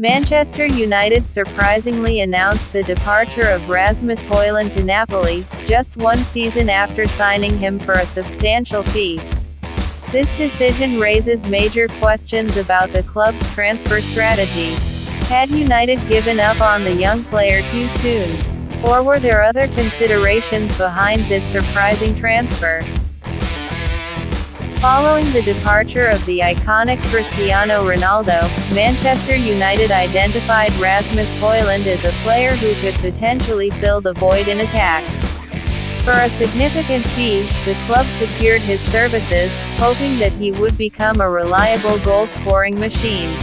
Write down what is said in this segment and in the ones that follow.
Manchester United surprisingly announced the departure of Rasmus Hojlund to Napoli, just one season after signing him for a substantial fee. This decision raises major questions about the club's transfer strategy. Had United given up on the young player too soon? Or were there other considerations behind this surprising transfer? Following the departure of the iconic Cristiano Ronaldo, Manchester United identified Rasmus Hojlund as a player who could potentially fill the void in attack. For a significant fee, the club secured his services, hoping that he would become a reliable goal-scoring machine.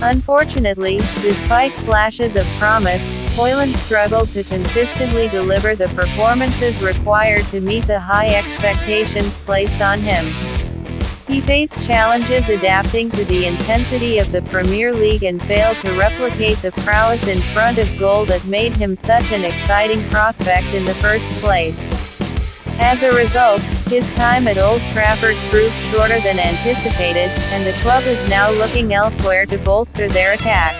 Unfortunately, despite flashes of promise, Hojlund struggled to consistently deliver the performances required to meet the high expectations placed on him. He faced challenges adapting to the intensity of the Premier League and failed to replicate the prowess in front of goal that made him such an exciting prospect in the first place. As a result, his time at Old Trafford proved shorter than anticipated, and the club is now looking elsewhere to bolster their attack.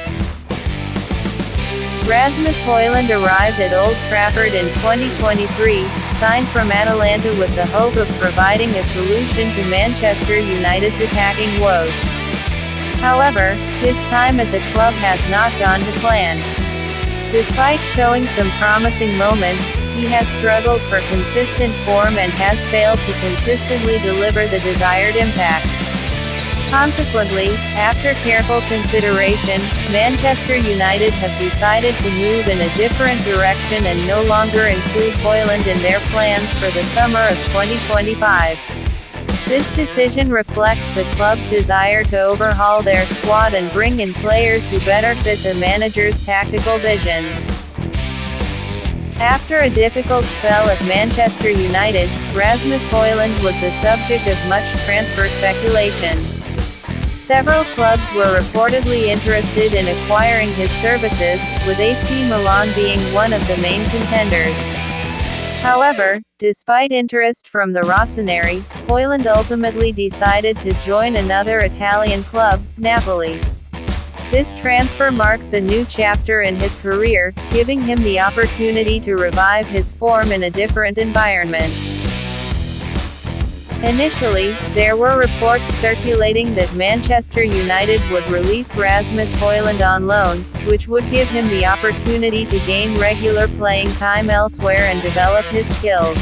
Rasmus Hojlund arrived at Old Trafford in 2023, signed from Atalanta with the hope of providing a solution to Manchester United's attacking woes. However, his time at the club has not gone to plan. Despite showing some promising moments, he has struggled for consistent form and has failed to consistently deliver the desired impact. Consequently, after careful consideration, Manchester United have decided to move in a different direction and no longer include Hojlund in their plans for the summer of 2025. This decision reflects the club's desire to overhaul their squad and bring in players who better fit the manager's tactical vision. After a difficult spell at Manchester United, Rasmus Hojlund was the subject of much transfer speculation. Several clubs were reportedly interested in acquiring his services, with AC Milan being one of the main contenders. However, despite interest from the Rossoneri, Hojlund ultimately decided to join another Italian club, Napoli. This transfer marks a new chapter in his career, giving him the opportunity to revive his form in a different environment. Initially, there were reports circulating that Manchester United would release Rasmus Hojlund on loan, which would give him the opportunity to gain regular playing time elsewhere and develop his skills.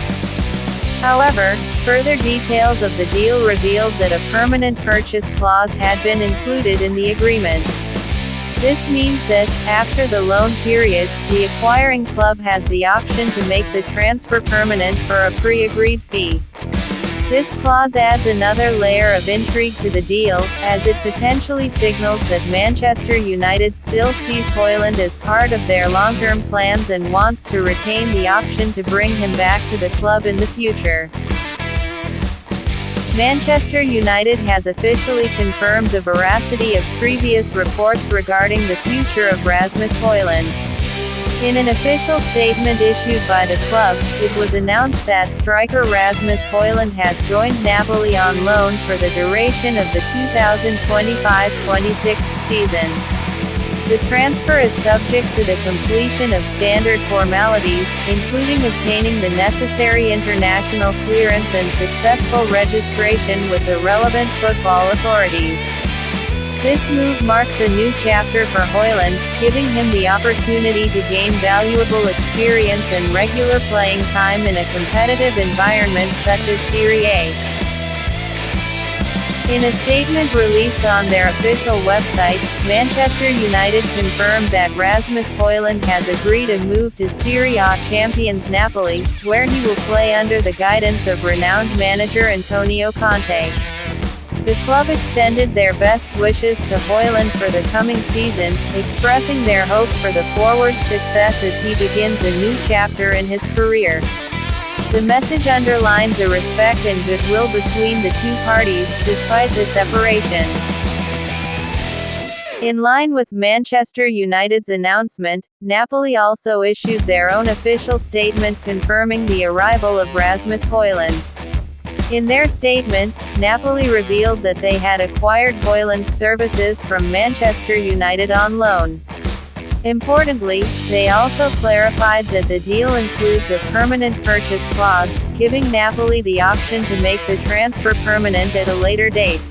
However, further details of the deal revealed that a permanent purchase clause had been included in the agreement. This means that, after the loan period, the acquiring club has the option to make the transfer permanent for a pre-agreed fee. This clause adds another layer of intrigue to the deal, as it potentially signals that Manchester United still sees Hojlund as part of their long-term plans and wants to retain the option to bring him back to the club in the future. Manchester United has officially confirmed the veracity of previous reports regarding the future of Rasmus Hojlund. In an official statement issued by the club, it was announced that striker Rasmus Hojlund has joined Napoli on loan for the duration of the 2025-26 season. The transfer is subject to the completion of standard formalities, including obtaining the necessary international clearance and successful registration with the relevant football authorities. This move marks a new chapter for Hojlund, giving him the opportunity to gain valuable experience and regular playing time in a competitive environment such as Serie A. In a statement released on their official website, Manchester United confirmed that Rasmus Hojlund has agreed to move to Serie A champions Napoli, where he will play under the guidance of renowned manager Antonio Conte. The club extended their best wishes to Hojlund for the coming season, expressing their hope for the forward success as he begins a new chapter in his career. The message underlined the respect and goodwill between the two parties, despite the separation. In line with Manchester United's announcement, Napoli also issued their own official statement confirming the arrival of Rasmus Hojlund. In their statement, Napoli revealed that they had acquired Hojlund's services from Manchester United on loan. Importantly, they also clarified that the deal includes a permanent purchase clause, giving Napoli the option to make the transfer permanent at a later date.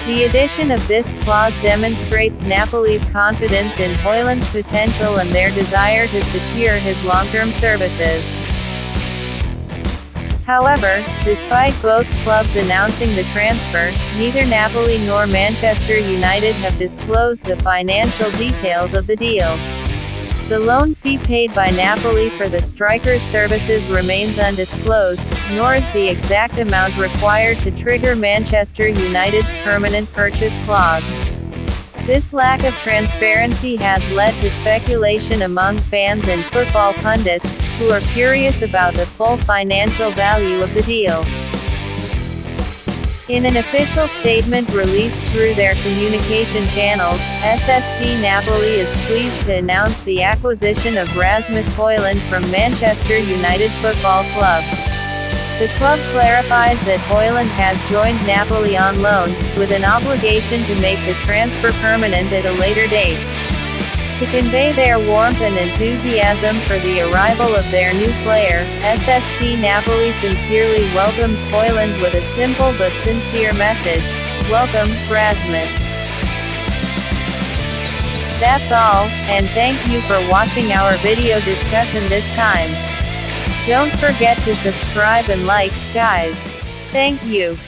The addition of this clause demonstrates Napoli's confidence in Hojlund's potential and their desire to secure his long-term services. However, despite both clubs announcing the transfer, neither Napoli nor Manchester United have disclosed the financial details of the deal. The loan fee paid by Napoli for the striker's services remains undisclosed, nor is the exact amount required to trigger Manchester United's permanent purchase clause. This lack of transparency has led to speculation among fans and football pundits, who are curious about the full financial value of the deal. In an official statement released through their communication channels, SSC Napoli is pleased to announce the acquisition of Rasmus Hojlund from Manchester United Football Club. The club clarifies that Hojlund has joined Napoli on loan, with an obligation to make the transfer permanent at a later date. To convey their warmth and enthusiasm for the arrival of their new player, SSC Napoli sincerely welcomes Hojlund with a simple but sincere message: "Welcome, Rasmus." That's all, and thank you for watching our video discussion this time. Don't forget to subscribe and like, guys. Thank you.